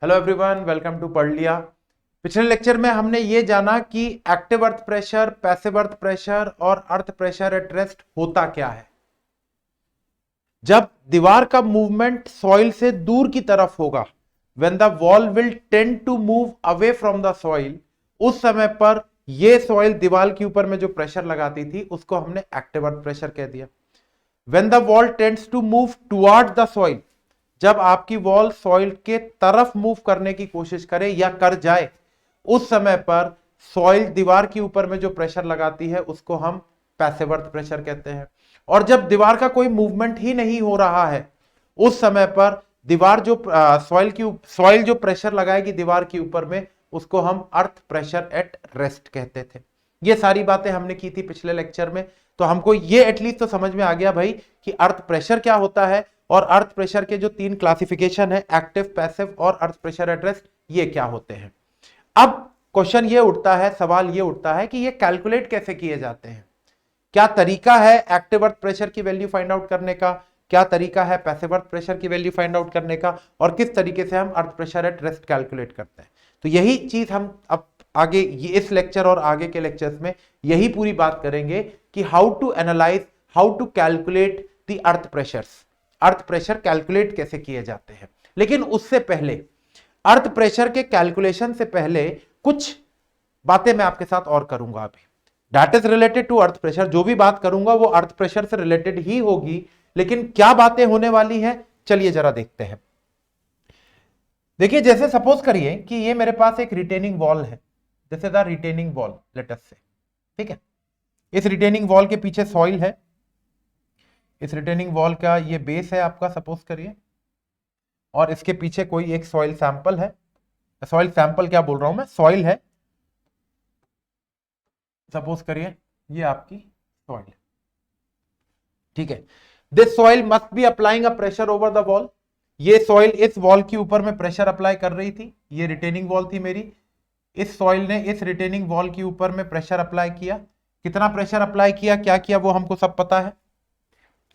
Hello everyone, welcome to पढ़ लिया। पिछले लेक्चर में हमने ये जाना कि active earth pressure, passive earth pressure और अर्थ प्रेशर एट रेस्ट होता क्या है। जब दीवार का मूवमेंट सॉइल से दूर की तरफ होगा, when the wall will tend to move away from the soil, उस समय पर यह सॉइल दीवार के ऊपर में जो प्रेशर लगाती थी उसको हमने एक्टिव अर्थ प्रेशर कह दिया। When the wall tends to move toward the soil, जब आपकी वॉल सॉइल के तरफ मूव करने की कोशिश करे या कर जाए, उस समय पर सॉइल दीवार के ऊपर में जो प्रेशर लगाती है उसको हम पैसिव अर्थ प्रेशर कहते हैं। और जब दीवार का कोई मूवमेंट ही नहीं हो रहा है, उस समय पर दीवार जो सॉइल जो प्रेशर लगाएगी दीवार के ऊपर में, उसको हम अर्थ प्रेशर एट रेस्ट कहते थे। ये सारी बातें हमने की थी पिछले लेक्चर में, तो हमको ये एटलीस्ट तो समझ में आ गया भाई कि अर्थ प्रेशर क्या होता है और अर्थ प्रेशर के जो तीन क्लासिफिकेशन है, एक्टिव, पैसिव और अर्थ प्रेशर एट रेस्ट, ये क्या होते हैं। अब क्वेश्चन ये उठता है, सवाल ये उठता है कि ये कैलकुलेट कैसे किए जाते हैं। क्या तरीका है एक्टिव अर्थ प्रेशर की वैल्यू फाइंड आउट करने का, क्या तरीका है पैसिव अर्थ प्रेशर की वैल्यू फाइंड आउट करने का, और किस तरीके से हम earth pressure at rest calculate करते हैं। तो यही चीज हम अब आगे इस लेक्चर और आगे के लेक्चर्स में यही पूरी बात करेंगे कि how to analyse, how to calculate the earth pressures. Earth pressure calculate कैसे किए जाते हैं। लेकिन उससे पहले, अर्थ प्रेशर के कैलकुलेशन से पहले कुछ बातें मैं आपके साथ और करूंगा अभी, that is related to earth pressure. जो भी बात करूंगा वो अर्थ प्रेशर से रिलेटेड ही होगी, लेकिन क्या बातें होने वाली हैं चलिए जरा देखते हैं। देखिए, जैसे सपोज करिए कि ये मेरे पास एक रिटेनिंग वॉल है, this is the retaining wall, let us से, ठीक है। इस रिटेनिंग वॉल के पीछे सॉइल है, इस रिटेनिंग वॉल का ये बेस है आपका, सपोज करिए, और इसके पीछे कोई एक सॉइल सैंपल है। सॉइल सैंपल क्या बोल रहा हूं मैं, सॉइल है, सपोज करिए ये आपकी सॉइल, ठीक है। This soil must be applying a pressure over the wall. ये सॉइल इस वॉल के ऊपर में प्रेशर अप्लाई कर रही थी, ये रिटेनिंग वॉल थी मेरी। इस सॉइल ने इस रिटेनिंग वॉल के ऊपर में प्रेशर अप्लाई किया। कितना प्रेशर अप्लाई किया, क्या किया, वो हमको सब पता है।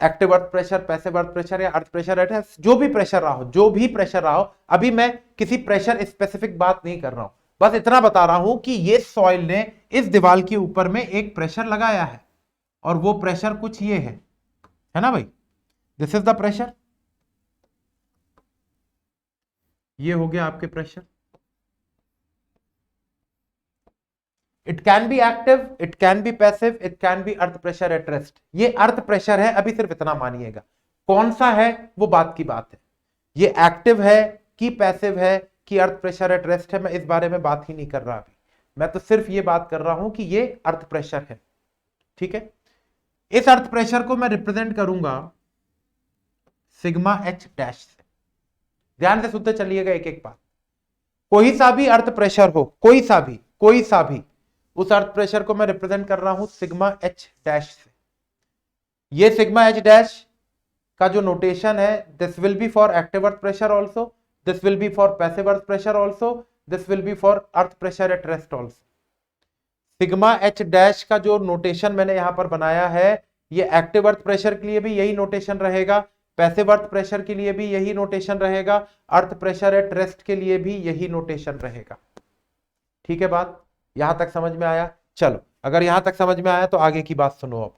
Active earth pressure, passive earth pressure या अर्थ प्रेशर एट रेस्ट, जो भी प्रेशर रहा हो, जो भी प्रेशर रहा हो, अभी मैं किसी प्रेशर स्पेसिफिक बात नहीं कर रहा हूं, बस इतना बता रहा हूं कि ये सॉइल ने इस दीवार के ऊपर में एक प्रेशर लगाया है, और वो प्रेशर कुछ ये है ना भाई, दिस इज द प्रेशर। ये हो गया आपके pressure. It can be active, it can B passive, it can B earth pressure at rest. ये अर्थ प्रेशर है, अभी सिर्फ इतना मानिएगा। कौन सा है वो बात की बात है, ये एक्टिव है कि पैसिव है कि अर्थ प्रेशर एट रेस्ट है, मैं इस बारे में बात ही नहीं कर रहा अभी। मैं तो सिर्फ ये बात कर रहा हूं कि ये अर्थ प्रेशर है, ठीक है। इस अर्थ प्रेशर को मैं रिप्रेजेंट करूंगा सिग्मा एच डैश से। ध्यान से सुनते चलिएगा एक एक बात। कोई सा भी अर्थ प्रेशर हो, कोई सा भी, उस अर्थ प्रेशर को मैं रिप्रेजेंट कर रहा हूं सिग्मा एच डैश से। ये सिग्मा एच डैश का जो नोटेशन है, this will be for active earth pressure also, this will be for passive earth pressure also, this will be for earth pressure at rest also. Sigma H dash का जो notation मैंने यहां पर बनाया है, ये एक्टिव अर्थ प्रेशर के लिए भी यही नोटेशन रहेगा, पैसिव अर्थ प्रेशर के लिए भी यही नोटेशन रहेगा, अर्थ प्रेशर एट रेस्ट के लिए भी यही नोटेशन रहेगा। ठीक है, बात यहां तक समझ में आया। चलो, अगर यहां तक समझ में आया तो आगे की बात सुनो। अब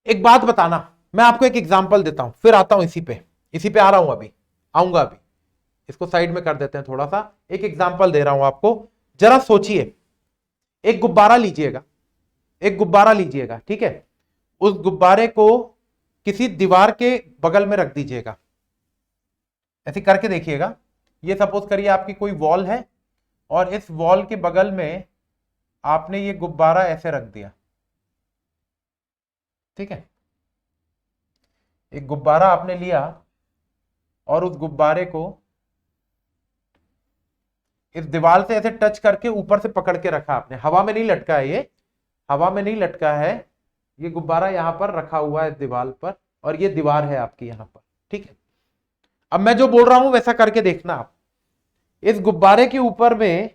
एक बात बताना, मैं आपको एक एग्जांपल देता हूं, फिर आता हूं इसी पे आ रहा हूं, अभी आऊंगा। अभी इसको साइड में कर देते हैं थोड़ा सा, एक एग्जांपल दे रहा हूं आपको, जरा सोचिए। एक गुब्बारा लीजिएगा, एक गुब्बारा लीजिएगा, ठीक है। उस गुब्बारे को किसी दीवार के बगल में रख दीजिएगा, ऐसे करके देखिएगा। ये सपोज करिए आपकी कोई वॉल है, और इस वॉल के बगल में आपने ये गुब्बारा ऐसे रख दिया, ठीक है। एक गुब्बारा आपने लिया और उस गुब्बारे को इस दीवार से ऐसे टच करके ऊपर से पकड़ के रखा आपने, हवा में नहीं लटका है, ये हवा में नहीं लटका है, ये गुब्बारा यहां पर रखा हुआ है दीवार पर, और ये दीवार है आपकी यहां पर, ठीक है। अब मैं जो बोल रहा हूं वैसा करके देखना आप। इस गुब्बारे के ऊपर में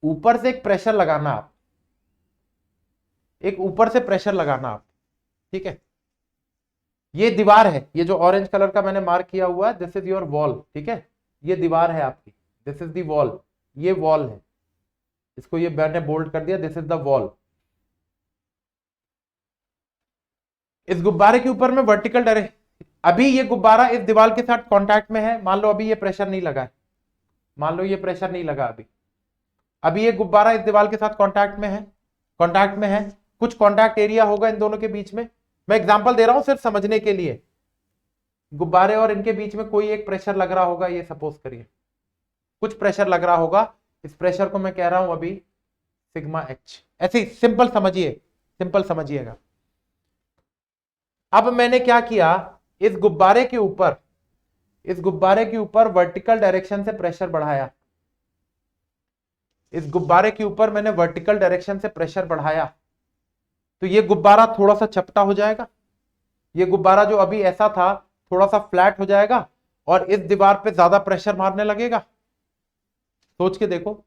ऊपर से एक प्रेशर लगाना आप, एक ऊपर से प्रेशर लगाना आप, ठीक है। ये दीवार है, ये जो ऑरेंज कलर का मैंने मार्क किया हुआ है, दिस इज योर वॉल, ठीक है, ये दीवार है आपकी, दिस इज दी वॉल, ये वॉल है, इसको ये मैंने बोल्ड कर दिया, दिस इज द वॉल। इस गुब्बारे के ऊपर में वर्टिकल डायरेक्शन, अभी ये गुब्बारा इस दीवार के साथ कांटेक्ट में है, मान लो अभी ये प्रेशर नहीं लगा है, मान लो ये प्रेशर नहीं लगा अभी ये गुब्बारा इस दीवार के साथ कांटेक्ट में है, कुछ कांटेक्ट एरिया होगा इन दोनों के बीच में, मैं एग्जांपल दे रहा हूं सिर्फ समझने के लिए। गुब्बारे और इनके बीच में कोई एक प्रेशर लग रहा होगा, ये सपोज करिए कुछ प्रेशर लग रहा होगा, इस प्रेशर को मैं कह रहा हूं अभी सिग्मा एच, ऐसे सिंपल समझिएगा। अब मैंने क्या किया, इस गुब्बारे के ऊपर वर्टिकल डायरेक्शन से प्रेशर बढ़ाया, इस गुब्बारे के ऊपर मैंने वर्टिकल डायरेक्शन से प्रेशर बढ़ाया, तो ये गुब्बारा थोड़ा सा चपटा हो जाएगा, ये गुब्बारा जो अभी ऐसा था थोड़ा सा फ्लैट हो जाएगा और इस दीवार पे ज्यादा प्रेशर मारने लगेगा। सोच के देखो,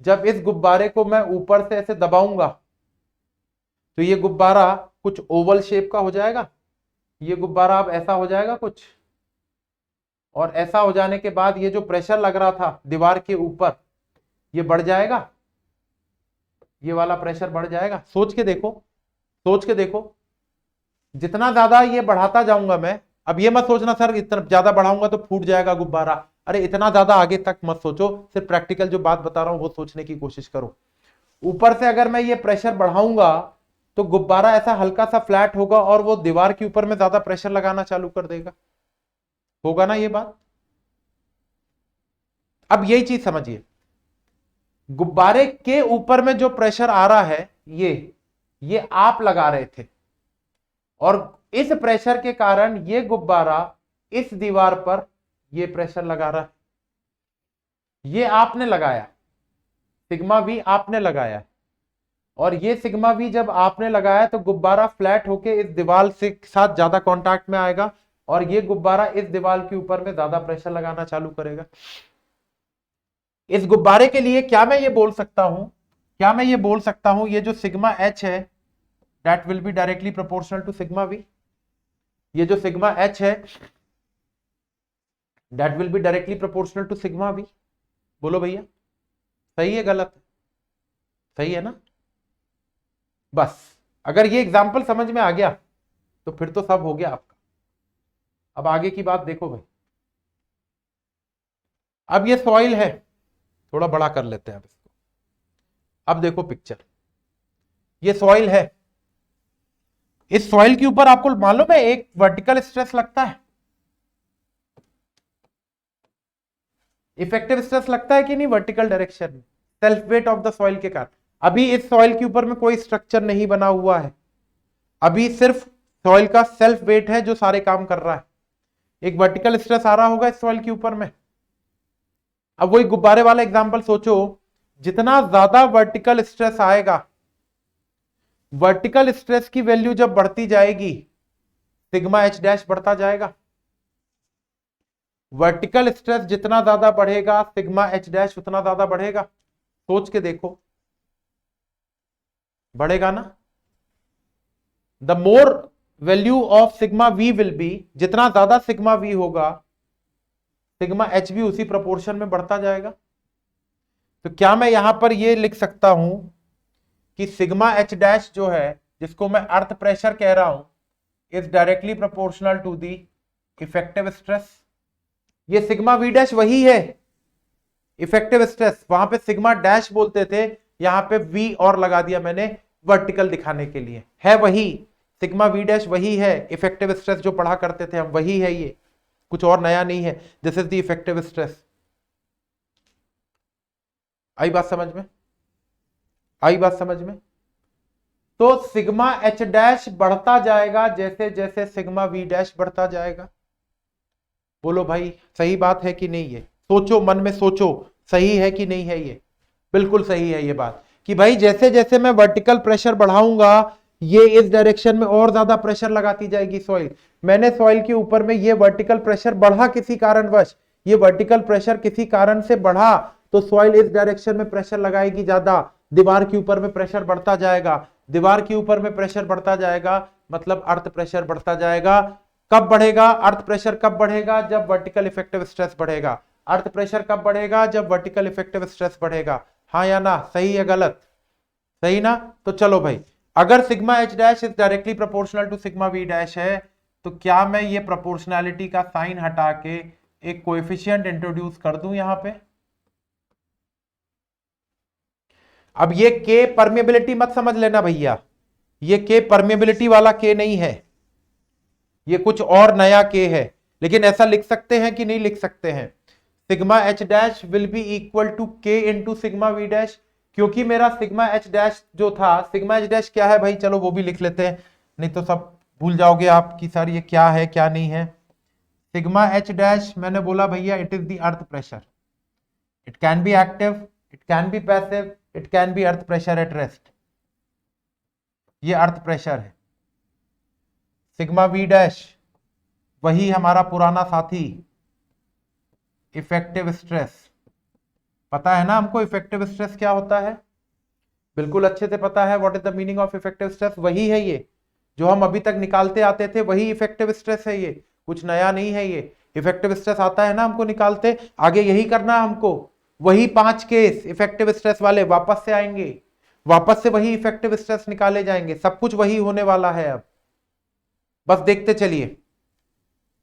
जब इस गुब्बारे को मैं ऊपर से ऐसे दबाऊंगा तो ये गुब्बारा कुछ ओवल शेप का हो जाएगा, ये गुब्बारा अब ऐसा हो जाएगा कुछ, और ऐसा हो जाने के बाद ये जो प्रेशर लग रहा था दीवार के ऊपर ये बढ़ जाएगा, ये वाला प्रेशर बढ़ जाएगा। सोच के देखो जितना ज्यादा ये बढ़ाता जाऊंगा मैं, अब ये मत सोचना सर इतना ज्यादा बढ़ाऊंगा तो फूट जाएगा गुब्बारा, अरे इतना ज्यादा आगे तक मत सोचो, सिर्फ प्रैक्टिकल जो बात बता रहा हूं वो सोचने की कोशिश करो। ऊपर से अगर मैं ये प्रेशर बढ़ाऊंगा तो गुब्बारा ऐसा हल्का सा फ्लैट होगा और वो दीवार के ऊपर में ज्यादा प्रेशर लगाना चालू कर देगा, होगा ना ये बात। अब यही चीज समझिए, गुब्बारे के ऊपर में जो प्रेशर आ रहा है ये आप लगा रहे थे, और इस प्रेशर के कारण ये गुब्बारा इस दीवार पर ये प्रेशर लगा रहा है, ये आपने लगाया, सिग्मा वी आपने लगाया, और ये सिग्मा वी जब आपने लगाया तो गुब्बारा फ्लैट होके इस दीवार से साथ ज्यादा कांटेक्ट में आएगा और ये गुब्बारा इस दीवार के ऊपर में ज्यादा प्रेशर लगाना चालू करेगा। इस गुब्बारे के लिए क्या मैं ये बोल सकता हूं, ये जो सिग्मा एच है that will be directly proportional to sigma V, ये जो सिग्मा एच है that will be directly proportional to sigma V. बोलो भैया सही है गलत है? सही है ना। बस अगर ये एग्जाम्पल समझ में आ गया तो फिर तो सब हो गया आपका। अब आगे की बात देखो भाई, अब ये सॉइल है, थोड़ा बड़ा कर लेते हैं अब इसको। अब देखो पिक्चर, ये सॉइल है, इस सॉइल के ऊपर आपको मालूम है एक वर्टिकल स्ट्रेस लगता है, इफेक्टिव स्ट्रेस लगता है कि नहीं वर्टिकल डायरेक्शन में, self weight of the soil के कारण। अभी इस सॉइल के ऊपर में कोई स्ट्रक्चर नहीं बना हुआ है, अभी सिर्फ सॉइल का सेल्फ वेट है जो सारे काम कर रहा है। एक वर्टिकल स्ट्रेस आ रहा होगा इस सॉइल के ऊपर में। अब वही गुब्बारे वाला एग्जांपल सोचो, जितना ज्यादा वर्टिकल स्ट्रेस आएगा, वर्टिकल स्ट्रेस की वैल्यू जब बढ़ती जाएगी सिग्मा एच डैश बढ़ता जाएगा। वर्टिकल स्ट्रेस जितना ज्यादा बढ़ेगा सिग्मा एच डैश उतना ज्यादा बढ़ेगा। सोच के देखो, बढ़ेगा ना। The more value of sigma we will be, जितना ज्यादा सिग्मा वी होगा सिग्मा एच भी उसी प्रोपोर्शन में बढ़ता जाएगा। तो क्या मैं यहां पर ये लिख सकता हूं कि सिग्मा एच डैश जो है, जिसको मैं अर्थ प्रेशर कह रहा हूं, is directly proportional to the effective stress. ये सिग्मा वी डैश वही है इफेक्टिव स्ट्रेस, वहां पे सिग्मा डैश बोलते थे, यहां पे वी और लगा दिया मैंने वर्टिकल दिखाने के लिए, है वही सिग्मा वी डैश वही है, इफेक्टिव स्ट्रेस जो पढ़ा करते थे हम वही है, ये कुछ और नया नहीं है। This is the effective stress. आई बात समझ में? आई बात समझ में? तो सिग्मा एच डैश बढ़ता जाएगा जैसे जैसे सिग्मा वी डैश बढ़ता जाएगा। बोलो भाई सही बात है कि नहीं? ये सोचो, मन में सोचो, सही है कि नहीं है? ये बिल्कुल सही है ये बात कि भाई जैसे जैसे मैं वर्टिकल प्रेशर बढ़ाऊंगा ये इस डायरेक्शन में और ज्यादा प्रेशर लगाती जाएगी सॉइल। मैंने सॉइल के ऊपर में ये वर्टिकल प्रेशर बढ़ा किसी कारणवश, ये वर्टिकल प्रेशर किसी कारण से बढ़ा तो सॉइल इस डायरेक्शन में प्रेशर लगाएगी ज्यादा, दीवार के ऊपर में प्रेशर बढ़ता जाएगा, दीवार के ऊपर में प्रेशर बढ़ता जाएगा, मतलब अर्थ प्रेशर बढ़ता जाएगा। कब बढ़ेगा अर्थ प्रेशर? कब बढ़ेगा? जब वर्टिकल इफेक्टिव स्ट्रेस बढ़ेगा। अर्थ प्रेशर कब बढ़ेगा? जब वर्टिकल इफेक्टिव स्ट्रेस बढ़ेगा। हाँ या ना? सही है गलत? सही ना? तो चलो भाई, अगर sigma H dash is directly proportional to sigma V dash है, तो क्या मैं ये प्रोपोर्शनैलिटी का साइन हटा के एक कोएफिशिएंट इंट्रोड्यूस कर दूं यहां पे? अब ये के परमेबिलिटी मत समझ लेना भैया, ये के परमेबिलिटी वाला के नहीं है, ये कुछ और नया के है। लेकिन ऐसा लिख सकते हैं कि नहीं लिख सकते हैं? Sigma H dash will be equal to K into sigma V dash, क्योंकि मेरा सिग्मा एच डैश जो था, सिग्मा एच डैश क्या है भाई? चलो वो भी लिख लेते हैं, नहीं तो सब भूल जाओगे आप कि सर ये क्या है क्या नहीं है। सिग्मा एच डैश मैंने बोला भैया it is the earth pressure. It can be active, it can B passive, it can B earth pressure at rest. ये अर्थ प्रेशर है। सिग्मा वी डैश वही हमारा पुराना साथी इफेक्टिव स्ट्रेस। पता है ना हमको इफेक्टिव स्ट्रेस क्या होता है? बिल्कुल अच्छे से पता है what is the meaning of effective stress. वही है ये जो हम अभी तक निकालते आते थे, वही इफेक्टिव स्ट्रेस है, ये कुछ नया नहीं है। ये इफेक्टिव स्ट्रेस आता है ना हमको निकालते, आगे यही करना है हमको। वही 5 केस इफेक्टिव स्ट्रेस वाले वापस से आएंगे, वापस से वही इफेक्टिव स्ट्रेस निकाले जाएंगे, सब कुछ वही होने वाला है। अब बस देखते चलिए।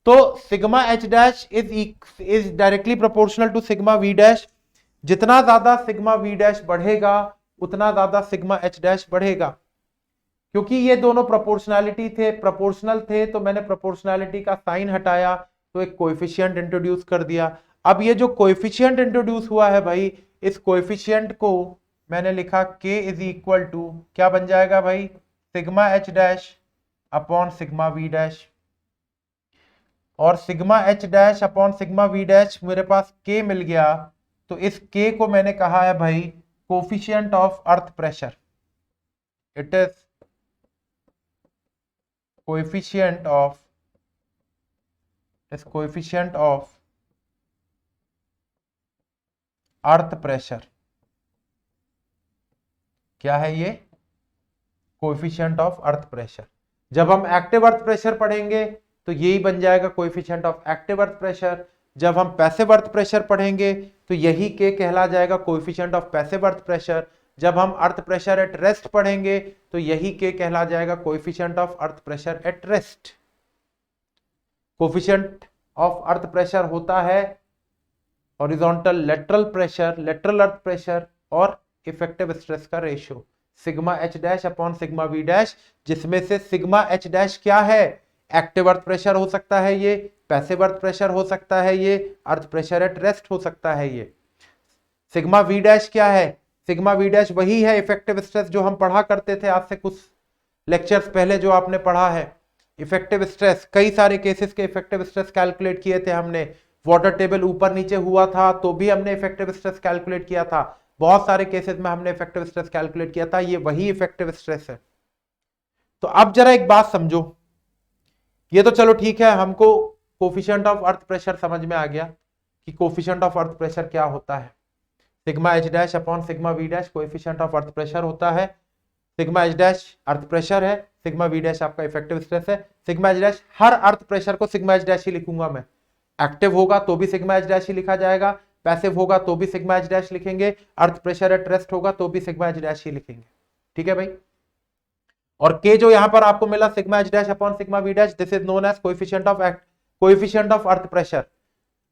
तो sigma H dash is directly proportional to sigma V dash. जितना ज्यादा सिग्मा वी डैश बढ़ेगा उतना ज्यादा सिग्मा एच डैश बढ़ेगा। क्योंकि ये दोनों प्रोपोर्शनल थे, तो मैंने प्रोपोर्शनैलिटी का साइन हटाया, तो एक कोएफिशिएंट इंट्रोड्यूस कर दिया। अब ये जो कोएफिशिएंट इंट्रोड्यूस हुआ है भाई, इस कोएफिशिएंट को मैंने लिखा k इज इक्वल टू, क्या बन जाएगा भाई? Sigma H dash upon sigma V dash. और sigma H dash upon sigma V dash मेरे पास k मिल गया, तो इस k को मैंने कहा है भाई coefficient of earth pressure. It is coefficient of earth pressure. क्या है ये? Coefficient of earth pressure. जब हम एक्टिव अर्थ प्रेशर पढ़ेंगे तो यही बन जाएगा coefficient of active earth pressure. जब हम पैसिव अर्थ प्रेशर पढ़ेंगे तो यही के कहला जाएगा coefficient of passive earth pressure. जब हम अर्थ प्रेशर एट रेस्ट पढ़ेंगे तो यही के कहला जाएगा coefficient of earth pressure at rest. Coefficient of earth pressure होता है हॉरिजॉन्टल लेटरल प्रेशर, लेटरल अर्थ प्रेशर और इफेक्टिव स्ट्रेस का ratio sigma H dash upon sigma V dash, जिसमें से सिग्मा एच डैश क्या है? एक्टिव अर्थ प्रेशर हो सकता है ये, पैसिव अर्थ प्रेशर हो सकता है ये, अर्थ प्रेशर एट रेस्ट हो सकता है ये। सिग्मा वी डैश क्या है? सिग्मा वी डैश वही है इफेक्टिव स्ट्रेस जो हम पढ़ा करते थे आज से कुछ लेक्चर्स पहले, जो आपने पढ़ा है इफेक्टिव स्ट्रेस। कई सारे केसेस के इफेक्टिव स्ट्रेस कैलकुलेट किए थे हमने। वाटर टेबल ऊपर नीचे हुआ था तो भी हमने इफेक्टिव स्ट्रेस कैलकुलेट किया था। बहुत सारे केसेस में हमने इफेक्टिव स्ट्रेस कैलकुलेट किया था। ये वही इफेक्टिव स्ट्रेस है। तो अब जरा एक बात समझो, ये तो चलो ठीक है, हमको कोफिशिएंट ऑफ अर्थ प्रेशर समझ में आ गया कि कोफिशिएंट ऑफ अर्थ प्रेशर क्या होता है। Sigma H dash upon sigma V dash coefficient of earth pressure होता है। Sigma H dash earth pressure है, सिग्मा वी डैश आपका इफेक्टिव स्ट्रेस है। सिग्मा एच डैश, हर अर्थ प्रेशर को सिग्मा एच डैश ही लिखूंगा मैं। एक्टिव होगा तो भी सिग्मा एच डैश ही लिखा जाएगा, पैसिव होगा तो भी सिग्मा एच डैश लिखेंगे, अर्थ प्रेशर एट रेस्ट होगा तो भी सिग्मा एच डैश ही लिखेंगे। ठीक है भाई। और के जो यहां पर आपको मिला sigma H dash upon sigma V dash, this is known as coefficient of earth pressure.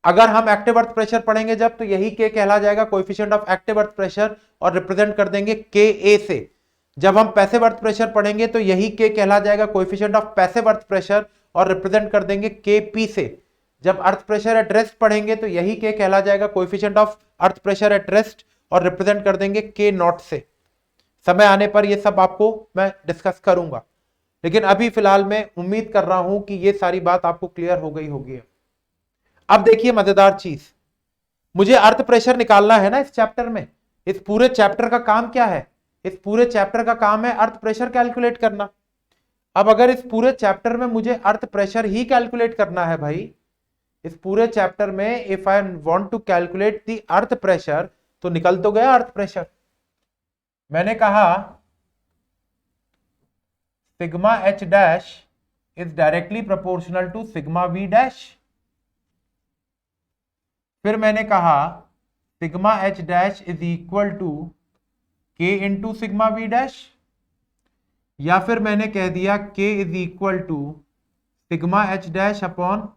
अगर हम एक्टिव अर्थ प्रेशर पढ़ेंगे जब, तो यही के कहला जाएगा coefficient of active earth pressure और रिप्रेजेंट कर देंगे के ए से। जब हम पैसिव अर्थ प्रेशर पढ़ेंगे तो यही के कहला जाएगा coefficient of passive earth pressure और रिप्रेजेंट कर देंगे के पी से। जब अर्थ प्रेशर एट रेस्ट पढ़ेंगे तो यही के कहला जाएगा coefficient of earth pressure at rest और रिप्रेजेंट कर देंगे के नॉट से। समय आने पर ये सब आपको मैं डिस्कस करूंगा, लेकिन अभी फिलहाल मैं उम्मीद कर रहा हूं कि ये सारी बात आपको क्लियर हो गई होगी। अब देखिए मजेदार चीज, मुझे अर्थ प्रेशर निकालना है ना इस चैप्टर में। इस पूरे चैप्टर का काम क्या है? इस पूरे चैप्टर का काम है अर्थ प्रेशर कैलकुलेट करना। अब अगर इस पूरे चैप्टर में मुझे अर्थ प्रेशर ही कैलकुलेट करना है भाई, इस पूरे चैप्टर में if I want to calculate the earth pressure, तो निकल तो गया अर्थ प्रेशर। मैंने कहा sigma H dash is directly proportional to sigma V dash. फिर मैंने कहा sigma H dash is equal to K into sigma V dash, या फिर मैंने कह दिया K is equal to sigma H dash upon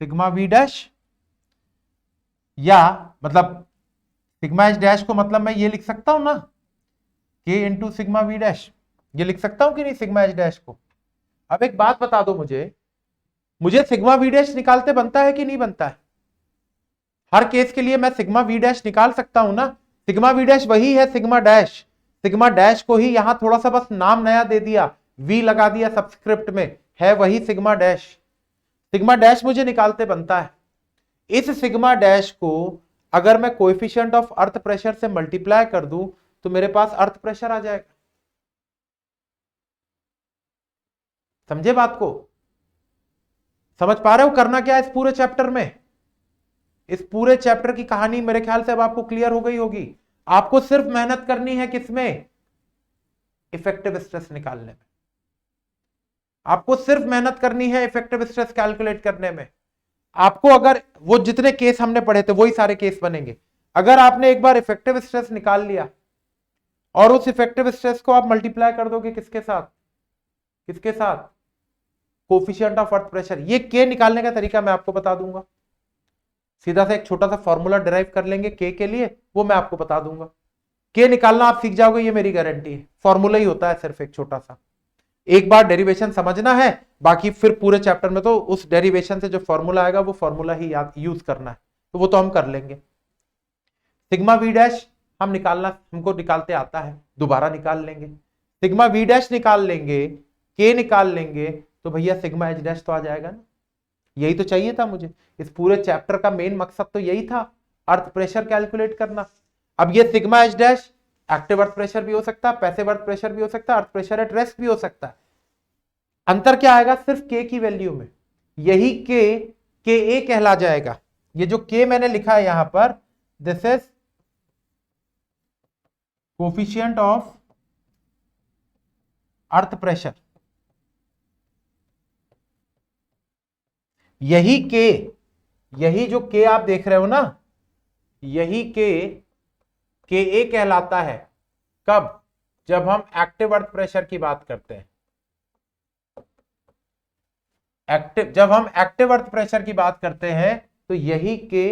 sigma V dash, या मतलब सिग्मा एच डैश को मतलब मैं ये लिख सकता हूं ना, के इंटू सिग्मा वी डैश, ये लिख सकता हूं कि नहीं सिग्मा एच डैश को। अब एक बात बता दो मुझे सिग्मा वी डैश निकालते बनता है कि नहीं बनता है? हर केस के लिए मैं सिग्मा वी डैश निकाल सकता हूं ना। सिग्मा वी डैश वही है सिग्मा डैश को ही यहां थोड़ा सा बस नाम नया दे दिया, वी लगा दिया सबस्क्रिप्ट में, है वही सिग्मा डैश। सिग्मा डैश मुझे निकालते बनता है। इस सिग्मा डैश को अगर मैं कोएफिशिएंट ऑफ अर्थ प्रेशर से मल्टीप्लाई कर दूं तो मेरे पास अर्थ प्रेशर आ जाएगा। समझे बात को? समझ पा रहे हो करना क्या है इस पूरे चैप्टर में? इस पूरे चैप्टर की कहानी मेरे ख्याल से अब आपको क्लियर हो गई होगी। आपको सिर्फ मेहनत करनी है किसमें? इफेक्टिव स्ट्रेस निकालने में। आपको सिर्फ मेहनत करनी है इफेक्टिव स्ट्रेस कैलकुलेट करने में। आपको अगर वो जितने केस हमने पढ़े थे वही सारे केस बनेंगे। अगर आपने एक बार इफेक्टिव स्ट्रेस निकाल लिया और उस इफेक्टिव स्ट्रेस को आप मल्टीप्लाई कर दोगे किसके साथ? किसके साथ? Coefficient of earth pressure. ये के निकालने का तरीका मैं आपको बता दूंगा। सीधा सा एक छोटा सा फॉर्मूला डिराइव कर लेंगे के लिए, वो मैं आपको बता दूंगा। के निकालना आप सीख जाओगे, ये मेरी गारंटी है। फॉर्मूला ही होता है सिर्फ एक छोटा सा। एक बार डेरिवेशन समझना है, बाकी फिर पूरे चैप्टर में तो उस डेरिवेशन से जो फॉर्मूला आएगा वो फॉर्मूला ही यूज करना है, तो वो तो हम कर लेंगे। सिग्मा वी डैश हमको निकालते आता है, दोबारा निकाल लेंगे। सिग्मा वी डैश निकाल लेंगे, के निकाल लेंगे, तो भैया सिग्मा एच डैश तो आ जाएगा ना। यही तो चाहिए था मुझे। इस पूरे चैप्टर का मेन मकसद तो यही था, अर्थ प्रेशर कैलकुलेट करना। अब ये sigma H dash active earth pressure भी हो सकता है, पैसिव अर्थ प्रेशर भी हो सकता है, अर्थ प्रेशर एट रेस्ट भी हो सकता है। अंतर क्या आएगा? सिर्फ के की वैल्यू में। यही के ए कहला जाएगा। ये जो के मैंने लिखा है यहां पर, this is coefficient of earth pressure. यही जो के आप देख रहे हो ना, यही के ए कहलाता है। कब? जब हम एक्टिव अर्थ प्रेशर की बात करते हैं। जब हम एक्टिव अर्थ प्रेशर की बात करते हैं तो यही के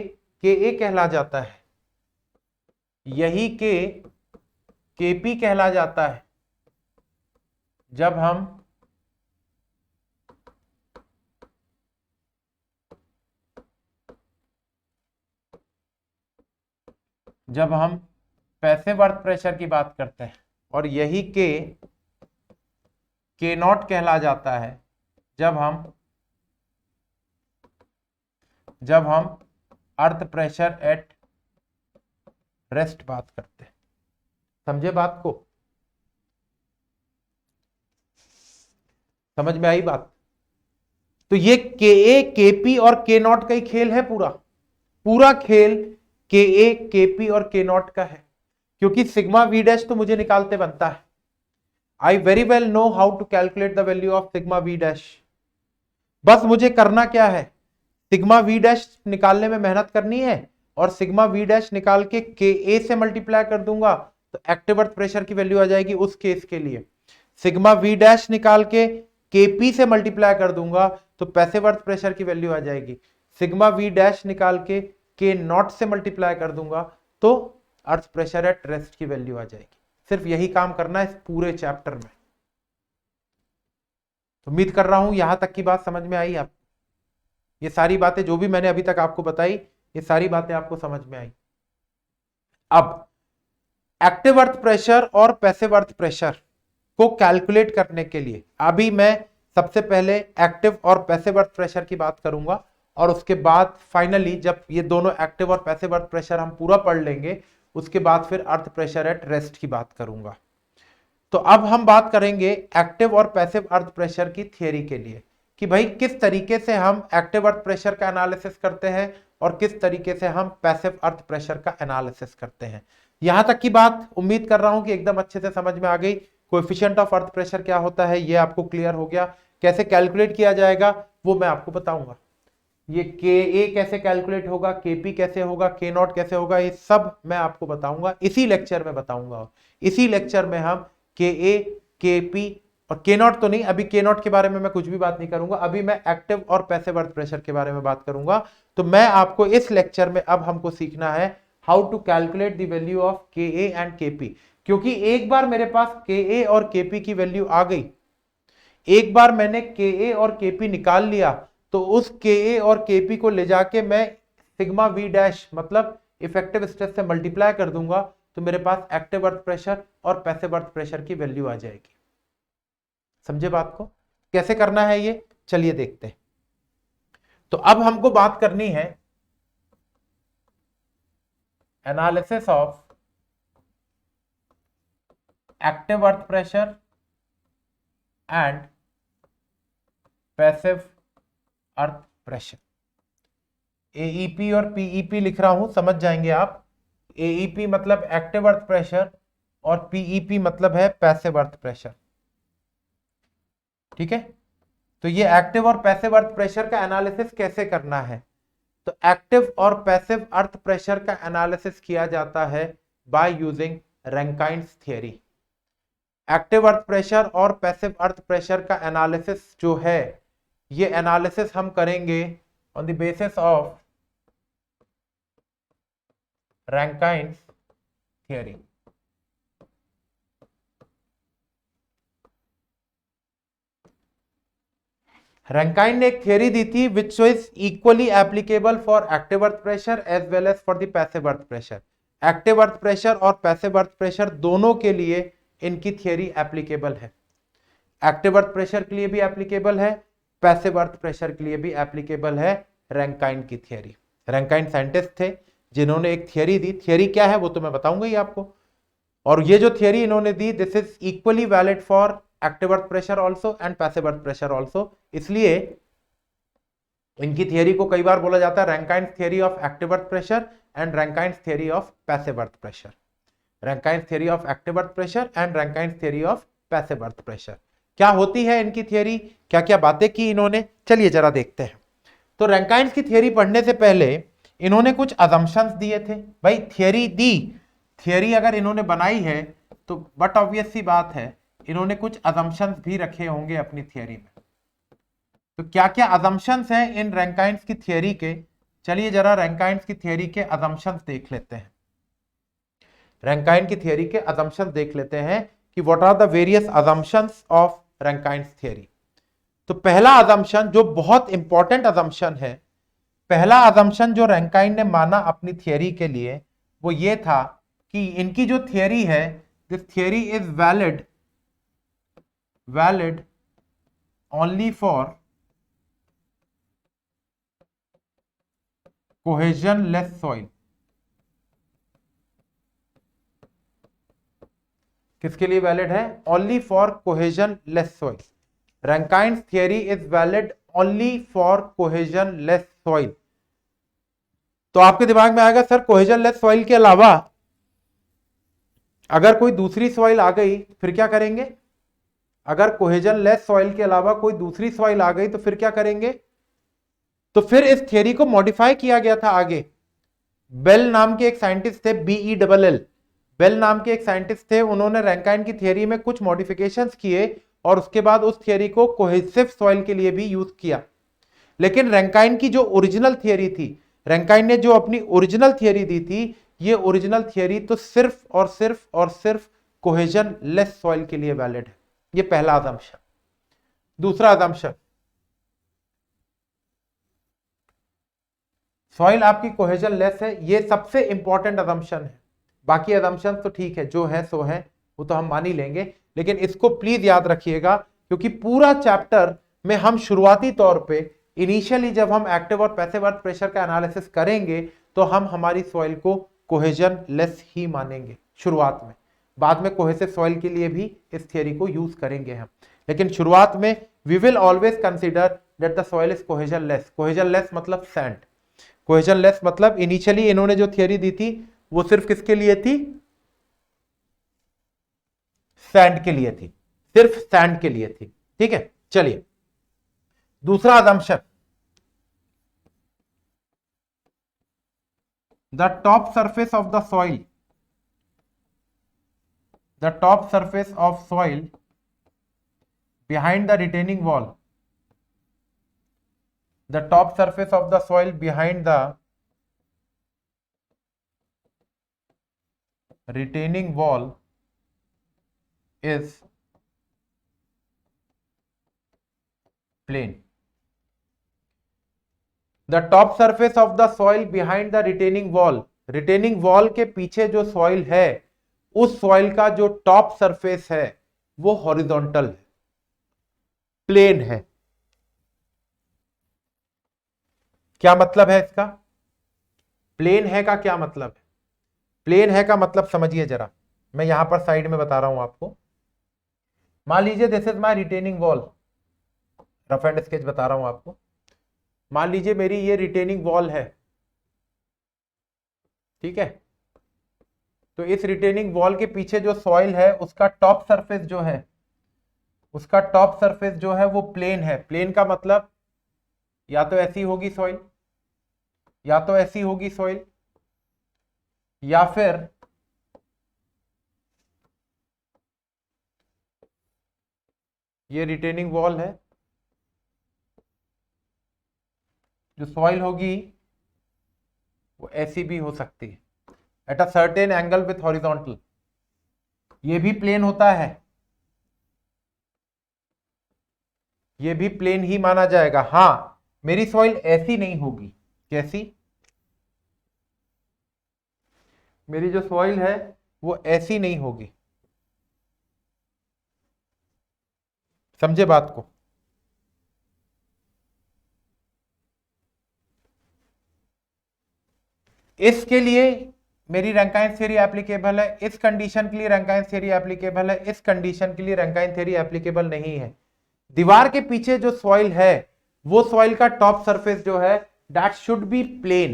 ए कहला जाता है। यही के पी कहला जाता है जब हम पैसिव अर्थ प्रेशर की बात करते हैं। और यही के नॉट कहला जाता है जब हम अर्थ प्रेशर एट रेस्ट बात करते हैं। समझे बात को? समझ में आई बात? तो ये के ए के पी और के नॉट का ही खेल है। पूरा खेल के ए के पी और के नॉट का है, क्योंकि सिग्मा वी डैश तो मुझे निकालते बनता है। I very well know how to calculate the value of sigma V dash. बस मुझे करना क्या है? सिग्मा वी डैश निकालने में मेहनत करनी है, और सिग्मा वी डैश निकाल के ए से मल्टीप्लाई कर दूंगा तो एक्टिव अर्थ प्रेशर की वैल्यू आ जाएगी उस केस के लिए। सिग्मा वी डैश निकाल के पी से मल्टीप्लाई कर दूंगा तो पैसिव अर्थ प्रेशर की वैल्यू आ जाएगी। सिग्मा वी डैश निकाल के नॉट से मल्टीप्लाई कर दूंगा तो अर्थ प्रेशर एट रेस्ट की वैल्यू आ जाएगी। सिर्फ यही काम करना है इस पूरे चैप्टर में। उम्मीद कर रहा हूं यहां तक की बात समझ में आई आपको। ये सारी बातें जो भी मैंने अभी तक आपको बताई, ये सारी बातें आपको समझ में आई। अब एक्टिव अर्थ प्रेशर और पैसिव अर्थ प्रेशर को कैलकुलेट करने के लिए अभी मैं सबसे पहले एक्टिव और पैसिव अर्थ प्रेशर की बात करूंगा, और उसके बाद फाइनली जब ये दोनों एक्टिव और पैसिव अर्थ प्रेशर हम पूरा पढ़ लेंगे उसके बाद फिर अर्थ प्रेशर एट रेस्ट की बात करूंगा। तो अब हम बात करेंगे एक्टिव और पैसिव अर्थ प्रेशर की थियरी के लिए, कि भाई किस तरीके से हम एक्टिव अर्थ प्रेशर का एनालिसिस करते हैं और किस तरीके से हम पैसिव अर्थ प्रेशर का एनालिसिस करते हैं। यहां तक की बात उम्मीद कर रहा हूं कि एकदम अच्छे से समझ में आ गई। कोएफिशिएंट ऑफ अर्थ प्रेशर क्या होता है ये आपको क्लियर हो गया। कैसे कैलकुलेट किया जाएगा वो मैं आपको बताऊंगा। ये के कैसे कैलकुलेट होगा, केपी कैसे होगा, के नॉट कैसे होगा, ये सब मैं आपको बताऊंगा, इसी लेक्चर में बताऊंगा। इसी लेक्चर में हम के केपी और के नॉट तो नहीं, अभी के नॉट के बारे में मैं कुछ भी बात नहीं करूंगा, अभी मैं एक्टिव और पैसिव अर्थ प्रेशर के बारे में बात करूंगा। तो मैं आपको इस लेक्चर में अब हमको सीखना है how to calculate the value of K and KP. क्योंकि एक बार मेरे पास के और केपी की वैल्यू आ गई, एक बार मैंने के और केपी निकाल लिया, तो उस के और केपी को ले जाके मैं सिग्मा वी डैश मतलब इफेक्टिव स्ट्रेस से मल्टीप्लाई कर दूंगा, तो मेरे पास एक्टिव अर्थ प्रेशर और पैसिव अर्थ प्रेशर की वैल्यू आ जाएगी। समझे बात को? कैसे करना है ये चलिए देखते हैं। तो अब हमको बात करनी है analysis of active earth pressure and passive earth pressure. AEP और पीईपी लिख रहा हूं, समझ जाएंगे आप। एईपी मतलब एक्टिव अर्थ प्रेशर और पीईपी मतलब है पैसिव अर्थ प्रेशर। ठीक है, तो ये एक्टिव और पैसिव अर्थ प्रेशर का एनालिसिस कैसे करना है। तो एक्टिव और पैसिव अर्थ प्रेशर का एनालिसिस किया जाता है by using Rankine's theory. Active earth pressure और पैसिव अर्थ प्रेशर का एनालिसिस जो है, ये एनालिसिस हम करेंगे on the basis of Rankine's theory. Rankine ने एक थ्योरी दी थी which is equally applicable for active earth pressure as well as for the passive earth pressure. Active earth pressure और पैसिव अर्थ प्रेशर दोनों के लिए इनकी थ्योरी एप्लीकेबल है। एक्टिव अर्थ प्रेशर के लिए भी एप्लीकेबल है, पैसिव अर्थ प्रेशर के लिए भी एप्लीकेबल है रैंकाइन की थ्योरी। रैंकाइन साइंटिस्ट थे जिन्होंने एक थ्योरी दी। थ्योरी क्या है वो तो मैं बताऊंगा ही आपको। और ये जो थ्योरी इन्होंने दी, this is equally valid for active earth pressure also and passive earth pressure also. इसलिए इनकी थ्योरी को कई बार बोला जाता है Rankine theory of active earth pressure and Rankine theory of passive earth pressure. Rankine theory of active earth pressure and Rankine theory of passive earth pressure. क्या होती है इनकी थ्योरी, क्या क्या बातें की इन्होंने, चलिए जरा देखते हैं। तो रैंकाइन की थ्योरी पढ़ने से पहले इन्होंने कुछ अजम्पशंस दिए थे। भाई थ्योरी दी, थ्योरी अगर इन्होंने बनाई है तो बट ऑब्वियस सी बात है इन्होंने कुछ अजम्पशंस भी रखे होंगे अपनी थ्योरी में। तो क्या क्या अजम्पशंस हैं इन रैंकाइन्स की थ्योरी के, चलिए जरा रैंकाइन्स की थ्योरी के अजम्पशंस देख लेते हैं। रैंकाइन की थ्योरी के अजम्पशंस देख लेते हैं कि what are the various assumptions of Rankine's theory. तो पहला अजम्पशन जो बहुत इंपॉर्टेंट अजम्पशन है, पहला अजम्पशन जो रैंकाइन ने माना अपनी थ्योरी के लिए वो ये था कि इनकी जो थ्योरी है, this theory is valid only for cohesionless soil. किसके लिए वैलिड है? Only for cohesionless soil. Rankine's theory is valid only for cohesionless soil. तो आपके दिमाग में आएगा सर कोहेजन लेस सॉइल के अलावा अगर कोई दूसरी सॉइल आ गई फिर क्या करेंगे? अगर कोहेजन लेस सॉइल के अलावा कोई दूसरी सॉइल आ गई तो फिर क्या करेंगे? तो फिर इस थ्योरी को मॉडिफाई किया गया था आगे। बेल नाम के एक साइंटिस्ट थे, BELL, बेल नाम के एक साइंटिस्ट थे, उन्होंने रैंकाइन की थ्योरी में कुछ मॉडिफिकेशंस किए और उसके बाद उस थ्योरी को कोहेसिव सॉइल के लिए भी यूज किया। लेकिन रैंकाइन की जो ओरिजिनल थ्योरी थी, रैंकाइन ने जो अपनी ओरिजिनल थ्योरी दी थी, ये ओरिजिनल थ्योरी तो सिर्फ और सिर्फ और सिर्फ कोहेजन लेस सॉइल के लिए वैलिड है। ये पहला अजम्पशन। दूसरा अजम्पशन, सॉइल आपकी कोहेजन लेस है, ये सबसे इंपॉर्टेंट अजम्पशन है। बाकी अजम्पशन तो ठीक है, जो है सो है, वो तो हम मान ही लेंगे, लेकिन इसको प्लीज याद रखिएगा क्योंकि पूरा चैप्टर में हम शुरुआती तौर पे इनिशियली जब हम एक्टिव और पैसिव अर्थ प्रेशर का एनालिसिस करेंगे तो हम हमारी सॉइल को कोहेजन लेस ही मानेंगे शुरुआत में। बाद में कोहेसिव सॉइल के लिए भी इस थ्योरी को यूज करेंगे हम, लेकिन शुरुआत में we will always consider that the soil is cohesionless. Cohesionless मतलब सैंड, कोहेजन लेस मतलब इनिशियली इन्होंने जो थ्योरी दी थी वो सिर्फ किसके लिए थी? सैंड के लिए थी, सिर्फ सैंड के लिए थी। ठीक है, चलिए दूसरा assumption, the top surface of the soil, the top surface of soil behind the retaining wall, the top surface of the soil behind the retaining wall is plane. The top surface of the soil behind the retaining wall, retaining wall के पीछे जो soil है, उस soil का जो top surface है वो horizontal है, प्लेन है। क्या मतलब है इसका? प्लेन है का क्या मतलब है? प्लेन है का मतलब समझिए जरा, मैं यहां पर साइड में बता रहा हूं आपको। मान लीजिए this is my retaining wall, rough and sketch बता रहा हूं आपको। मान लीजिए मेरी ये रिटेनिंग वॉल है, ठीक है, तो इस रिटेनिंग वॉल के पीछे जो सॉइल है उसका टॉप सरफेस जो है, उसका टॉप सरफेस जो है वो प्लेन है। प्लेन का मतलब या तो ऐसी होगी सॉइल, या तो ऐसी होगी सॉइल, या फिर ये रिटेनिंग वॉल है, जो सॉइल होगी वो ऐसी भी हो सकती है eight a certain angle with horizontal, ये भी प्लेन होता है, ये भी प्लेन ही माना जाएगा। हां, मेरी सॉइल ऐसी नहीं होगी। कैसी? मेरी जो सॉइल है वो ऐसी नहीं होगी। समझे बात को? इसके लिए मेरी रैंकाइन थ्योरी एप्लीकेबल है, इस कंडीशन के लिए रैंकाइन थ्योरी एप्लीकेबल है, इस कंडीशन के लिए रैंकाइन थ्योरी एप्लीकेबल नहीं है। दीवार के पीछे जो सॉइल है वो सॉइल का टॉप सरफेस जो है that should be plane.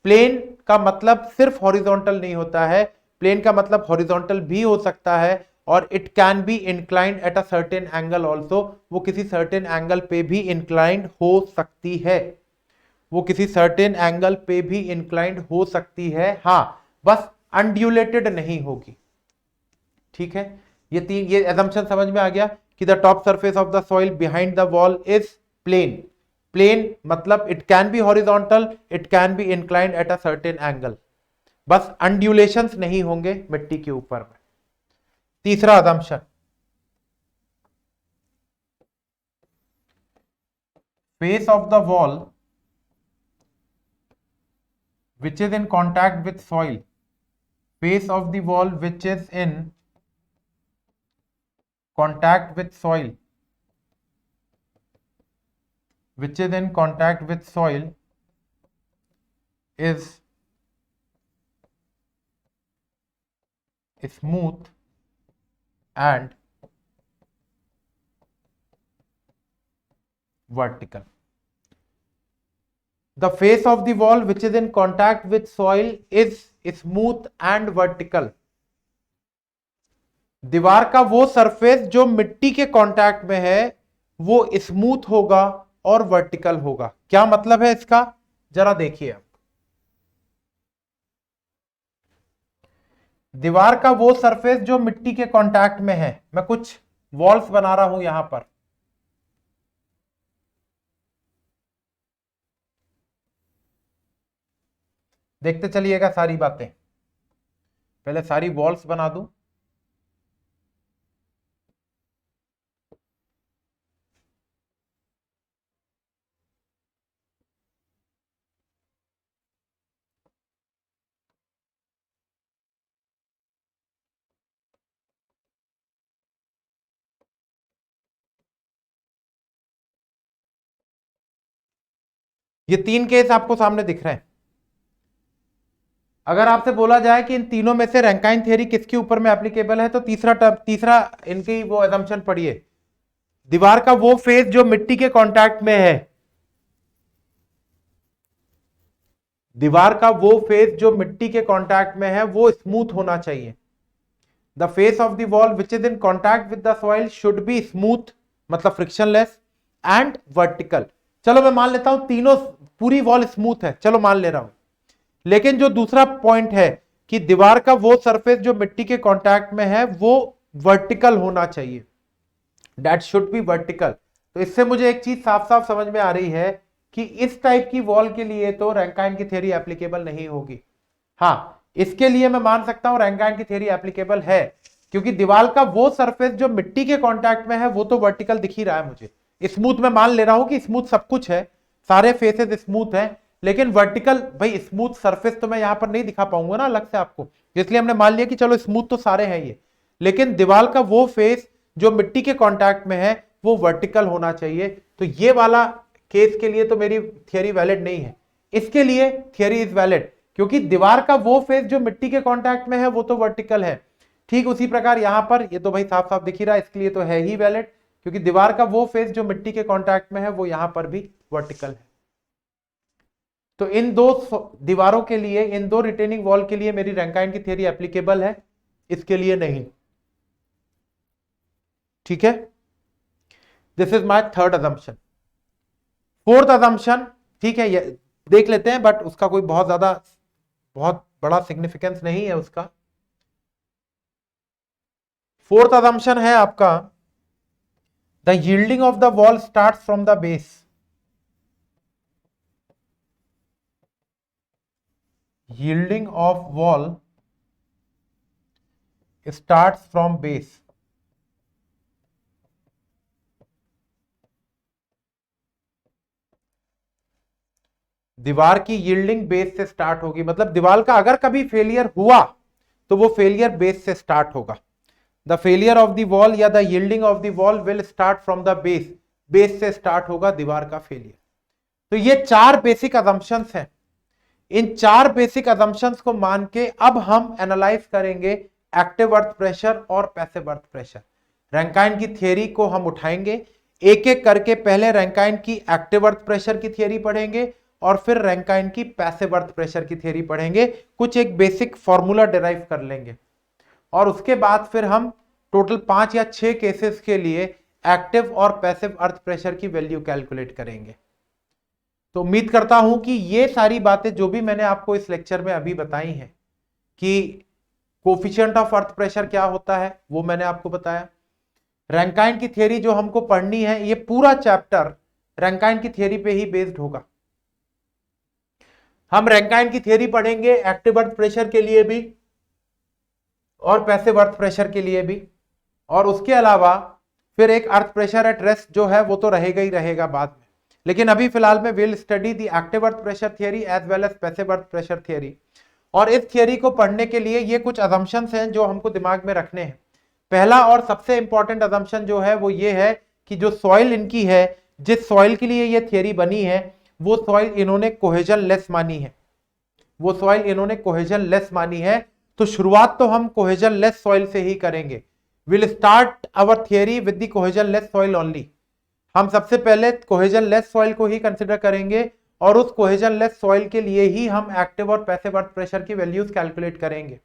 Plane का मतलब सिर्फ हॉरिजॉन्टल नहीं होता है, प्लेन का मतलब हॉरिजॉन्टल भी हो सकता है, और it can be inclined at a certain angle also, वो किसी सर्टेन एंगल पे भी इंक्लाइंड हो सकती है, वो किसी सर्टेन एंगल पे भी इंक्लाइंड हो सकती है। हाँ, बस अनड्यूलेटेड नहीं होगी। ठीक है, ये assumption समझ में आ गया कि the top surface of the soil behind the wall is plane. Plane मतलब it can be horizontal, it can be inclined at a certain angle, बस अनड्यूलेशंस नहीं होंगे मिट्टी के ऊपर में। तीसरा assumption, face of the wall which is in contact with soil, face of the wall which is in contact with soil, which is in contact with soil is smooth and vertical. The face of the wall which is in contact with soil is smooth and vertical. दीवार का वो surface जो मिट्टी के contact में है वो smooth होगा और वर्टिकल होगा। क्या मतलब है इसका? जरा देखिए, दीवार का वो सरफेस जो मिट्टी के कांटेक्ट में है, मैं कुछ वॉल्स बना रहा हूं यहां पर, देखते चलिएगा सारी बातें। पहले सारी वॉल्स बना दूं, ये 3 केस आपको सामने दिख रहे हैं। अगर आपसे बोला जाए कि इन तीनों में से रैंकाइन थ्योरी किसके ऊपर में एप्लीकेबल है, तो तीसरा इनकी वो assumption पढ़िए, दीवार का वो फेस जो मिट्टी के कांटेक्ट में है, दीवार का वो फेस जो मिट्टी के कांटेक्ट में है वो स्मूथ होना चाहिए। The face of the wall which is in contact with the soil should be smooth, मतलब फ्रिक्शनलेस एंड वर्टिकल। चलो मैं मान लेता हूं तीनों, पूरी वॉल स्मूथ है, चलो मान ले रहा हूं, लेकिन जो दूसरा पॉइंट है कि दीवार का वो सरफेस जो मिट्टी के कांटेक्ट में है वो वर्टिकल होना चाहिए, दैट शुड बी वर्टिकल। तो इससे मुझे एक चीज साफ साफ समझ में आ रही है कि इस टाइप की वॉल के लिए तो रैंकाइन की थ्योरी एप्लीकेबल नहीं होगी। हाँ, इसके लिए मैं मान सकता हूं रैंकाइन की थ्योरी एप्लीकेबल है, क्योंकि दीवार का वो सरफेस जो मिट्टी के कांटेक्ट में है वो तो वर्टिकल दिख ही रहा है मुझे। स्मूथ में मान ले रहा हूं कि स्मूथ सब कुछ है, सारे फेसेस स्मूथ हैं, लेकिन वर्टिकल भाई स्मूथ सरफेस तो मैं यहां पर नहीं दिखा पाऊंगा ना अलग से आपको, इसलिए हमने मान लिया कि चलो स्मूथ तो सारे हैं ये, लेकिन दीवार का वो फेस जो मिट्टी के कांटेक्ट में है वो वर्टिकल होना चाहिए। तो ये वाला केस के लिए तो मेरी थियरी वैलिड नहीं है, इसके लिए थियरी इज वैलिड, क्योंकि दीवार का वो फेस जो मिट्टी के कांटेक्ट में है वो तो वर्टिकल है। ठीक उसी प्रकार यहां पर ये तो भाई साफ साफ दिख ही रहा है, इसके लिए तो है ही वैलिड, क्योंकि दीवार का वो फेस जो मिट्टी के कांटेक्ट में है वो यहां पर भी वर्टिकल है। तो इन दो दीवारों के लिए, इन दो रिटेनिंग वॉल के लिए मेरी रैंकाइन की थ्योरी एप्लीकेबल है, इसके लिए नहीं। ठीक है, this is my third assumption. Fourth assumption, ठीक है, ये देख लेते हैं, बट उसका कोई बहुत बड़ा सिग्निफिकेंस नहीं है उसका। फोर्थ अजम्पशन है आपका, the yielding of the wall starts from the base. Yielding of wall starts from base. दीवार की यील्डिंग बेस से स्टार्ट होगी, मतलब दीवार का अगर कभी फेलियर हुआ तो वो फेलियर बेस से स्टार्ट होगा। The failure of the wall या the yielding of the wall will start from the base, base से स्टार्ट होगा दीवार का फेलियर। तो ये चार बेसिक अजम्पशंस हैं, इन चार बेसिक अजम्पशंस को मान के अब हम एनालाइज करेंगे एक्टिव अर्थ प्रेशर और पैसिव अर्थ प्रेशर। रैंकाइन की थियरी को हम उठाएंगे एक एक करके, पहले रैंकाइन की एक्टिव अर्थ प्रेशर की थियरी पढ़ेंगे और फिर रैंकाइन की पैसिव अर्थ प्रेशर की थियरी पढ़ेंगे, कुछ एक बेसिक फॉर्मूला डिराइव कर लेंगे, और उसके बाद फिर हम टोटल 5 या 6 केसेस के लिए एक्टिव और पैसिव अर्थ प्रेशर की वैल्यू कैलकुलेट करेंगे। तो उम्मीद करता हूं कि ये सारी बातें जो भी मैंने आपको इस लेक्चर में अभी बताई हैं, कि कोफिशिएंट ऑफ अर्थ प्रेशर क्या होता है वो मैंने आपको बताया, रैंकाइन की थियरी जो हमको पढ़नी है, ये पूरा चैप्टर रैंकाइन की थियरी पे ही बेस्ड होगा। हम रैंकाइन की थियरी पढ़ेंगे एक्टिव अर्थ प्रेशर के लिए भी और पैसिव अर्थ प्रेशर के लिए भी, और उसके अलावा फिर एक अर्थ प्रेशर एट रेस्ट जो है वो तो रहेगा ही रहेगा बाद में, लेकिन अभी फिलहाल में will study the active earth pressure theory as well as passive earth pressure theory. और इस थियरी को पढ़ने के लिए ये कुछ अजम्पशंस हैं जो हमको दिमाग में रखने हैं। पहला और सबसे इंपॉर्टेंट अजम्पशन जो है वो ये है कि जो सॉइल इनकी है, जिस सॉइल के लिए ये थियरी बनी है, वो सॉइल इन्होंने कोहेजन लेस मानी है, वो सॉइल इन्होंने कोहेजन लेस मानी है। तो शुरुआत तो हम कोहेजन लेस सॉइल से ही करेंगे। Will start our theory with the cohesionless soil only. हम सबसे पहले कोहेजन लेस सॉइल को ही कंसिडर करेंगे और उस कोहेजन लेस सॉइल के लिए ही हम एक्टिव और पैसिव अर्थ प्रेशर की वैल्यूज कैलकुलेट करेंगे।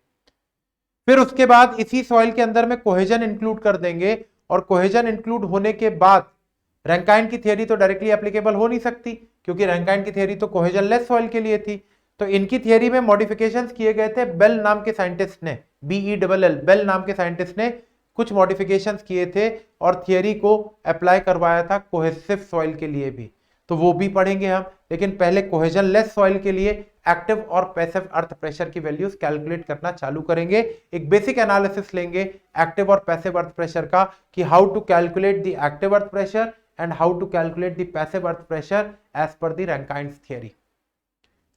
फिर उसके बाद इसी सॉइल के अंदर में कोहेजन इंक्लूड कर देंगे, और कोहेजन इंक्लूड होने के बाद रैंकाइन की थियरी तो डायरेक्टली एप्लीकेबल हो नहीं सकती, क्योंकि रैंकाइन की थियरी तो कोहेजन लेस सॉइल के लिए थी। तो इनकी थियरी में मॉडिफिकेशंस किए गए थे, बेल नाम के साइंटिस्ट ने, BELL बेल नाम के साइंटिस्ट ने कुछ मॉडिफिकेशंस किए थे और थियरी को अप्लाई करवाया था कोहेसिव सॉइल के लिए भी, तो वो भी पढ़ेंगे हम। लेकिन पहले कोहेजन लेस सॉइल के लिए एक्टिव और पैसिव अर्थ प्रेशर की वैल्यूज कैलकुलेट करना चालू करेंगे। एक बेसिक एनालिसिस लेंगे एक्टिव और पैसिव अर्थ प्रेशर का, कि how to calculate the active earth pressure and how to calculate the passive earth pressure as per the Rankine's theory.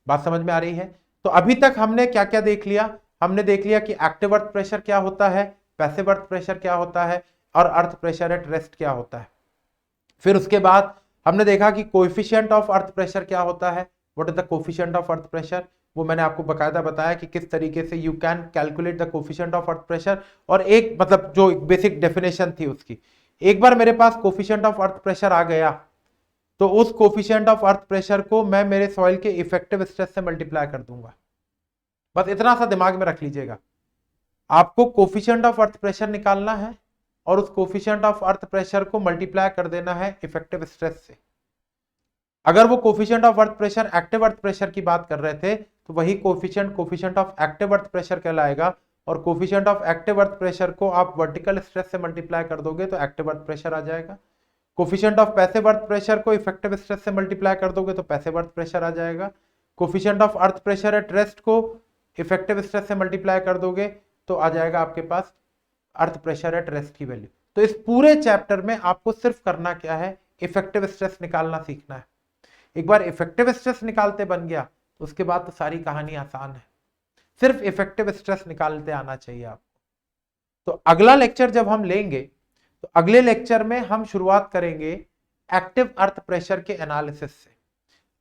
बात समझ में आ रही है? तो अभी तक हमने क्या क्या देख लिया? हमने देख लिया कि एक्टिव अर्थ प्रेशर क्या होता है, पैसिव अर्थ प्रेशर क्या होता है, और अर्थ प्रेशर एट रेस्ट क्या होता है। फिर उसके बाद हमने देखा कि कोएफिशिएंट ऑफ अर्थ प्रेशर क्या होता है, what is the coefficient of earth pressure, वो मैंने आपको बकायदा बताया कि किस तरीके से you can calculate the coefficient of earth pressure, और एक मतलब जो बेसिक डेफिनेशन थी उसकी। एक बार मेरे पास कोएफिशिएंट ऑफ अर्थ प्रेशर आ गया तो उस कोएफिशिएंट ऑफ अर्थ प्रेशर को मैं मेरे सॉइल के इफेक्टिव स्ट्रेस से मल्टीप्लाई कर दूंगा। बस इतना सा दिमाग में रख लीजिएगा। आपको कोफिशिएंट ऑफ अर्थ प्रेशर निकालना है और उस कोफिशिएंट ऑफ अर्थ प्रेशर को मल्टीप्लाई कर देना है इफेक्टिव स्ट्रेस से। अगर वो coefficient of earth pressure active earth pressure की बात कर रहे थे तो वही coefficient of active earth pressure कहलाएगा, और coefficient of active earth pressure को आप वर्टिकल स्ट्रेस से मल्टीप्लाई कर दोगे तो एक्टिव अर्थ प्रेशर आ जाएगा। Coefficient of passive earth pressure को इफेक्टिव स्ट्रेस से मल्टीप्लाई कर दोगे तो पैसिव अर्थ प्रेशर आ जाएगा। Coefficient of earth pressure at rest को इफेक्टिव स्ट्रेस से मल्टीप्लाई कर दोगे तो आ जाएगा आपके पास अर्थ प्रेशर एट रेस्ट की वैल्यू। तो इस पूरे चैप्टर में आपको सिर्फ करना क्या है, इफेक्टिव स्ट्रेस निकालना सीखना है। एक बार इफेक्टिव स्ट्रेस निकालते बन गया तो उसके बाद तो सारी कहानी आसान है, सिर्फ इफेक्टिव स्ट्रेस निकालते आना चाहिए आपको। तो अगला लेक्चर जब हम लेंगे तो अगले लेक्चर में हम शुरुआत करेंगे एक्टिव अर्थ प्रेशर के एनालिसिस से।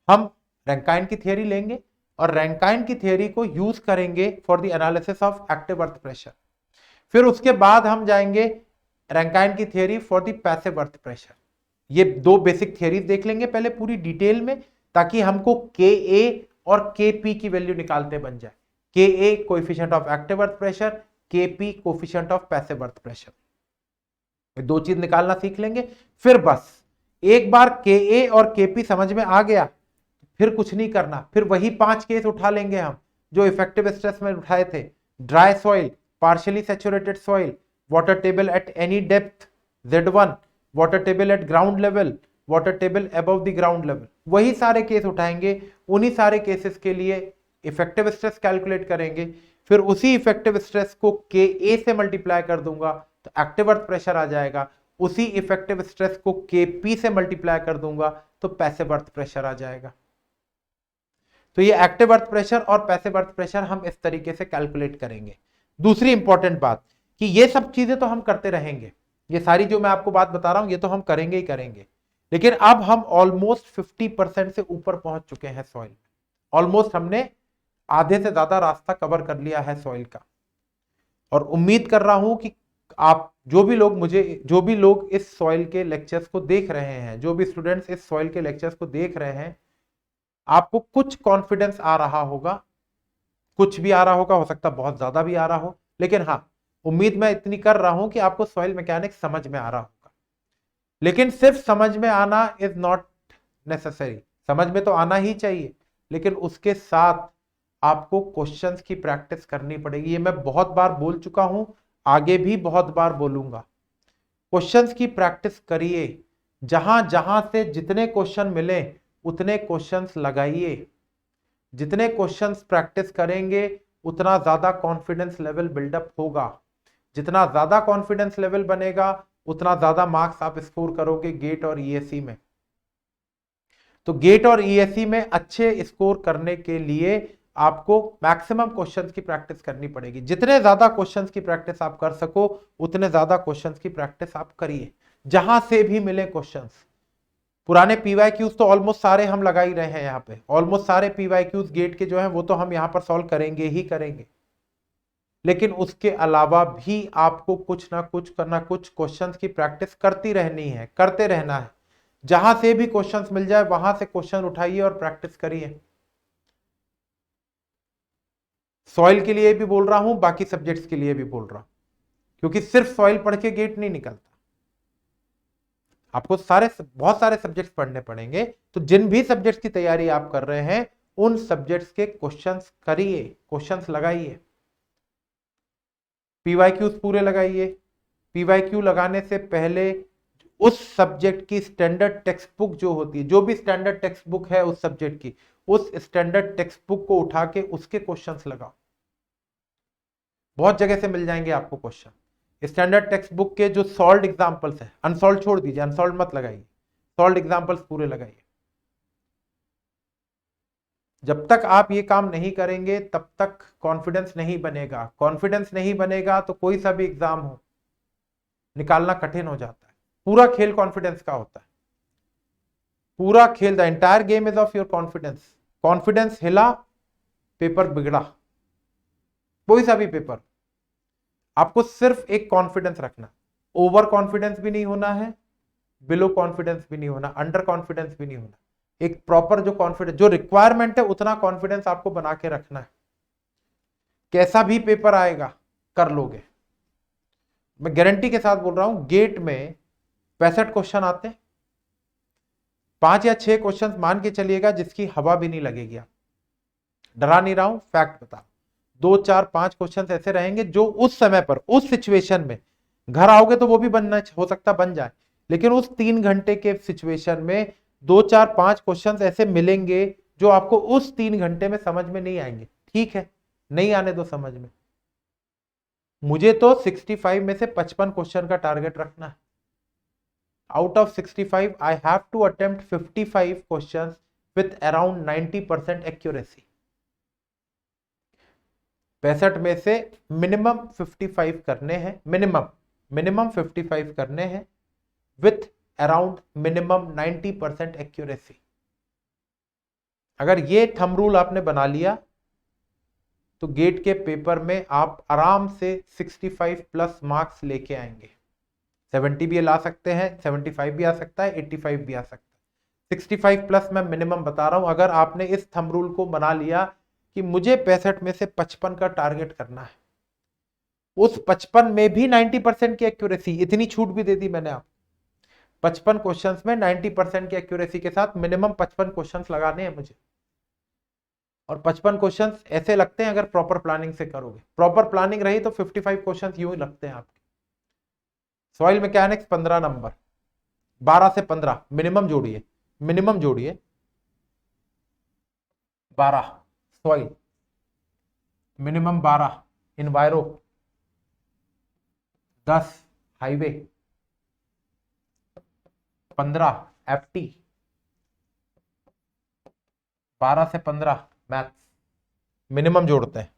हम रैंकाइन की थियरी लेंगे और रैंकाइन की थियरी को यूज करेंगे for the analysis of active earth pressure. फिर उसके बाद हम जाएंगे रैंकाइन की theory for the passive earth pressure. ये दो बेसिक थियरीज देख लेंगे पहले पूरी डिटेल में, ताकि हमको के और के पी की वैल्यू निकालते बन जाए। K coefficient of active earth pressure, K P coefficient of passive earth pressure. दो चीज निकालना सीख लेंगे। फिर बस एक बार के और के पी समझ में आ गया फिर कुछ नहीं करना, फिर वही 5 केस उठा लेंगे हम जो इफेक्टिव स्ट्रेस में उठाए थे। Dry soil, partially saturated soil, water table at any depth Z1, water table eight ground level, water table above the ground level, वही सारे केस उठाएंगे। उन्हीं सारे केसेस के लिए इफेक्टिव स्ट्रेस कैलकुलेट करेंगे। फिर उसी इफेक्टिव स्ट्रेस को के से मल्टीप्लाई कर दूंगा तो एक्टिव अर्थ प्रेशर आ जाएगा। उसी इफेक्टिव स्ट्रेस को के पी से मल्टीप्लाई कर दूंगा तो पैसिव अर्थ प्रेशर आ जाएगा। तो ये एक्टिव अर्थ प्रेशर और पैसिव अर्थ प्रेशर हम इस तरीके से कैलकुलेट करेंगे। दूसरी इंपॉर्टेंट बात कि ये सब चीजें तो हम करते रहेंगे, ये सारी जो मैं आपको बात बता रहा हूं ये तो हम करेंगे ही करेंगे, लेकिन अब हम ऑलमोस्ट 50% से ऊपर पहुंच चुके हैं सॉइल। ऑलमोस्ट हमने आधे से ज्यादा रास्ता कवर कर लिया है सॉइल का, और उम्मीद कर रहा हूं कि आप जो भी लोग इस सॉइल के लेक्चर्स को देख रहे हैं, जो भी स्टूडेंट्स इस सॉइल के लेक्चर्स को देख रहे हैं, आपको कुछ कॉन्फिडेंस आ रहा होगा, कुछ भी आ रहा होगा, हो सकता बहुत ज्यादा भी आ रहा हो, लेकिन हाँ उम्मीद मैं इतनी कर रहा हूं कि आपको सॉइल मैकेनिक्स समझ में आ रहा होगा। लेकिन सिर्फ समझ में आना इज नॉट नेसेसरी, समझ में तो आना ही चाहिए, लेकिन उसके साथ आपको क्वेश्चंस की प्रैक्टिस करनी पड़ेगी। ये मैं बहुत बार बोल चुका हूं, आगे भी बहुत बार बोलूंगा। क्वेश्चंस की प्रैक्टिस करिए, जहां जहां से जितने क्वेश्चन मिले उतने क्वेश्चंस लगाइए। जितने क्वेश्चंस प्रैक्टिस करेंगे उतना ज्यादा कॉन्फिडेंस लेवल बिल्डअप होगा। जितना ज्यादा कॉन्फिडेंस लेवल बनेगा उतना ज्यादा मार्क्स आप स्कोर करोगे गेट और ईएससी में। तो गेट और ईएससी में अच्छे स्कोर करने के लिए आपको मैक्सिमम क्वेश्चंस की प्रैक्टिस करनी पड़ेगी। जितने ज्यादा क्वेश्चंस की प्रैक्टिस आप कर सको उतने ज्यादा क्वेश्चंस की प्रैक्टिस आप करिए, जहां से भी मिले क्वेश्चंस। पुराने पीवाईक्यूज तो ऑलमोस्ट सारे हम लगा ही रहे हैं यहाँ पे, ऑलमोस्ट सारे पीवाईक्यूज गेट के जो हैं वो तो हम यहाँ पर सॉल्व करेंगे ही करेंगे, लेकिन उसके अलावा भी आपको कुछ ना कुछ क्वेश्चंस की प्रैक्टिस करती रहनी है, करते रहना है। जहां से भी क्वेश्चंस मिल जाए वहां से क्वेश्चन उठाइए और प्रैक्टिस करिए। सॉइल के लिए भी बोल रहा हूं, बाकी सब्जेक्ट्स के लिए भी बोल रहा हूं, क्योंकि सिर्फ सॉइल पढ़ के गेट नहीं निकलता, आपको बहुत सारे सब्जेक्ट्स पढ़ने पड़ेंगे। तो जिन भी सब्जेक्ट्स की तैयारी आप कर रहे हैं उन सब्जेक्ट्स के क्वेश्चंस करिए, क्वेश्चंस लगाइए, पीवाईक्यूज पूरे लगाइए। पीवाईक्यू लगाने से पहले उस सब्जेक्ट की स्टैंडर्ड टेक्स्ट बुक जो होती है, जो भी स्टैंडर्ड टेक्स्ट बुक है उस सब्जेक्ट की, उस स्टैंडर्ड टेक्स्ट बुक को उठा के उसके क्वेश्चंस लगाओ। बहुत जगह से मिल जाएंगे आपको क्वेश्चन। स्टैंडर्ड टेक्स्ट बुक के जो सॉल्व्ड एग्जांपल्स है, अनसॉल्व छोड़ दीजिए, अनसॉल्व मत लगाइए, सॉल्व्ड एग्जांपल्स पूरे लगाइए। जब तक आप ये काम नहीं करेंगे तब तक कॉन्फिडेंस नहीं बनेगा। कॉन्फिडेंस नहीं बनेगा तो कोई सा भी एग्जाम हो निकालना कठिन हो जाता है। पूरा खेल कॉन्फिडेंस का होता है, पूरा खेल, the entire game is of your confidence. Confidence हिला, पेपर बिगड़ा, कोई सा भी पेपर। आपको सिर्फ एक कॉन्फिडेंस रखना, ओवर कॉन्फिडेंस भी नहीं होना है, बिलो कॉन्फिडेंस भी नहीं होना, अंडर कॉन्फिडेंस भी नहीं होना। एक प्रॉपर जो कॉन्फिडेंस, जो रिक्वायरमेंट है उतना कॉन्फिडेंस आपको बना के रखना है। कैसा भी पेपर आएगा, कर लोगे। मैं गारंटी के साथ बोल रहा हूं, गेट में 65 क्वेश्चन आते हैं, 5 या 6 क्वेश्चन मान के चलिएगा जिसकी हवा भी नहीं लगेगी। आप डरा नहीं रहा हूं, फैक्ट बता, 2 4 5 क्वेश्चन ऐसे रहेंगे जो उस समय पर उस सिचुएशन में, घर आओगे तो वो भी बनना हो सकता बन जाए, लेकिन उस 3 घंटे के सिचुएशन में 2 4 5 क्वेश्चन ऐसे मिलेंगे जो आपको उस 3 घंटे में समझ में नहीं आएंगे। ठीक है, नहीं आने दो समझ में। मुझे तो 65 में से 55 क्वेश्चन का टारगेट रखना है। Out of 65 I have to attempt 55 questions with around 90% accuracy. 65 में से मिनिमम 55 करने हैं, मिनिमम 55 करने हैं विथ अराउंड मिनिमम 90% एक्यूरेसी। अगर ये थंब रूल आपने बना लिया तो गेट के पेपर में आप आराम से 65 प्लस मार्क्स लेके आएंगे। 70 भी ला सकते हैं, 75 भी आ सकता है, 85 भी आ सकता है। 65 प्लस मैं मिनिमम बता रहा हूं। अगर आपने इस थंब रूल को बना लिया कि मुझे 65 में से 55 का टारगेट करना है, उस 55 में भी 90% की एक्यूरेसी, इतनी छूट भी दे दी मैंने आप, 55 क्वेश्चंस में 90% की एक्यूरेसी के साथ मिनिमम 55 क्वेश्चंस लगाने हैं मुझे। और 55 क्वेश्चंस ऐसे लगते हैं अगर प्रॉपर प्लानिंग से करोगे। प्रॉपर प्लानिंग रही तो 55 क्वेश्चंस यूं ही लगते हैं आपके। सॉइल मैकेनिक्स 15 नंबर, 12 से 15 मिनिमम जोड़िए, 12 सॉइल, मिनिमम 12 इन्वायरो, 10 हाईवे, 15 एफटी, 12 से 15 मैथ्स। मिनिमम जोड़ते हैं,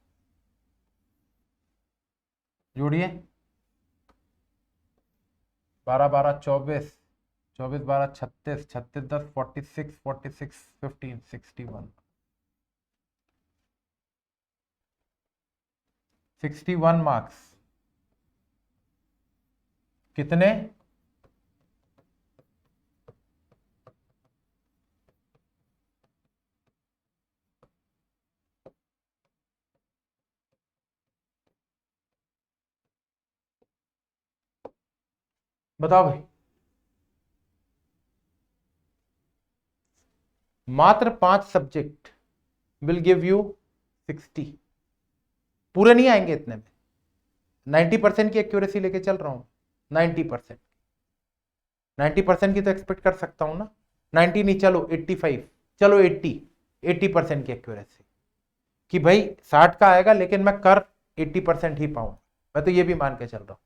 जोड़िए, 12 12 24, 24 12 36, 36 10 46, 46 15 61, 61 मार्क्स। कितने? बताओ भाई। मात्र 5 सब्जेक्ट विल गिव यू 60। पूरे नहीं आएंगे इतने में, 90% की एक्यूरेसी लेके चल रहा हूं। 90% 90% की तो एक्सपेक्ट कर सकता हूं ना। 90 नहीं, चलो 85, चलो 80% की एक्यूरेसी, कि भाई 60 का आएगा लेकिन मैं कर 80% ही पाऊं। मैं तो ये भी मान के चल रहा हूं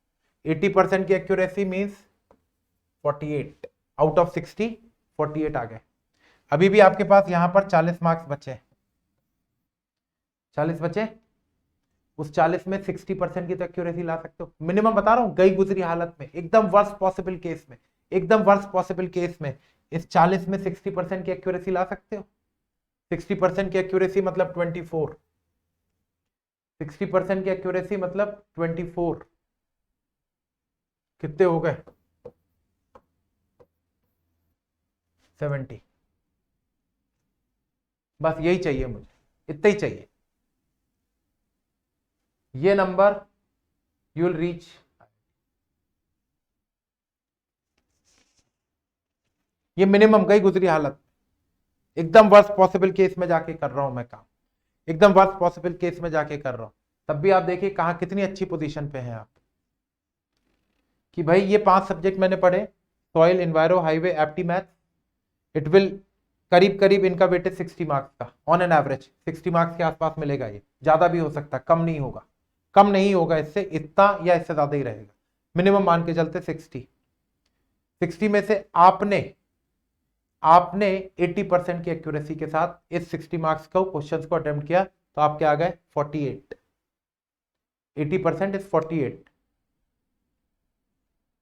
80% की एक्यूरेसी मींस 48 आउट ऑफ 60, 48 आ गए। अभी भी आपके पास यहां पर 40 मार्क्स बचे, 40 बचे। उस 40 में 60% की तो एक्यूरेसी ला सकते हो। मिनिमम बता रहा हूं, गई गुजरी हालत में, एकदम वर्स्ट पॉसिबल केस में, एकदम वर्स्ट पॉसिबल केस में इस 40 में 60% की एक्यूरेसी ला सकते हो। 60% की एक्यूरेसी मतलब 24, 60% की एक्यूरेसी मतलब 24, कितने हो गए? 70। बस यही चाहिए मुझे, इतना ही चाहिए। ये नंबर यू विल रीच। ये मिनिमम गई गुजरी हालत, एकदम वर्स्ट पॉसिबल केस में जाके कर रहा हूं मैं काम, एकदम वर्स्ट पॉसिबल केस में जाके कर रहा हूं। तब भी आप देखिए कहां कितनी अच्छी पोजीशन पे हैं आप, कि भाई ये 5 सब्जेक्ट मैंने पढ़े, soil, enviro, highway, apti, math, it will करीब करीब इनका वेटेज 60 मार्क्स का, ऑन एन एवरेज 60 मार्क्स के आसपास मिलेगा। ये ज्यादा भी हो सकता है, कम नहीं होगा, कम नहीं होगा इससे, इतना या इससे ज्यादा ही रहेगा। मिनिमम मान के चलते 60 में से आपने 80% की एक्यूरेसी के साथ इस 60 मार्क्स को क्वेश्चंस को अटेम्प्ट किया, तो आपके आ गए 48। 80% इज 48,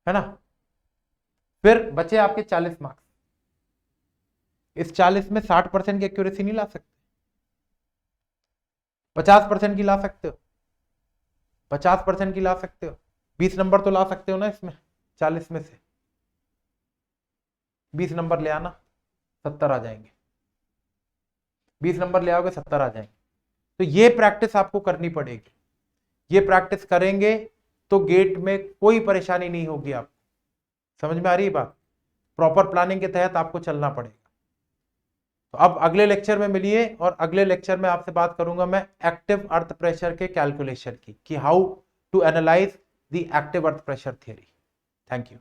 है ना। फिर बचे आपके 40 मार्क्स। इस 40 में 60% की एक्यूरेसी नहीं ला सकते, 50% की ला सकते हो, 50% की ला सकते हो, 20 नंबर तो ला सकते हो ना इसमें। 40 में से 20 नंबर ले आना, 70 आ जाएंगे। 20 नंबर ले आओगे 70 आ जाएंगे। तो ये प्रैक्टिस आपको करनी पड़ेगी। ये प्रैक्टिस करेंगे तो गेट में कोई परेशानी नहीं होगी। आप समझ में आ रही है बात? प्रॉपर प्लानिंग के तहत आपको चलना पड़ेगा। तो अब अगले लेक्चर में मिलिए, और अगले लेक्चर में आपसे बात करूंगा मैं एक्टिव अर्थ प्रेशर के कैलकुलेशन की, कि how to analyse the active earth pressure theory. Thank you.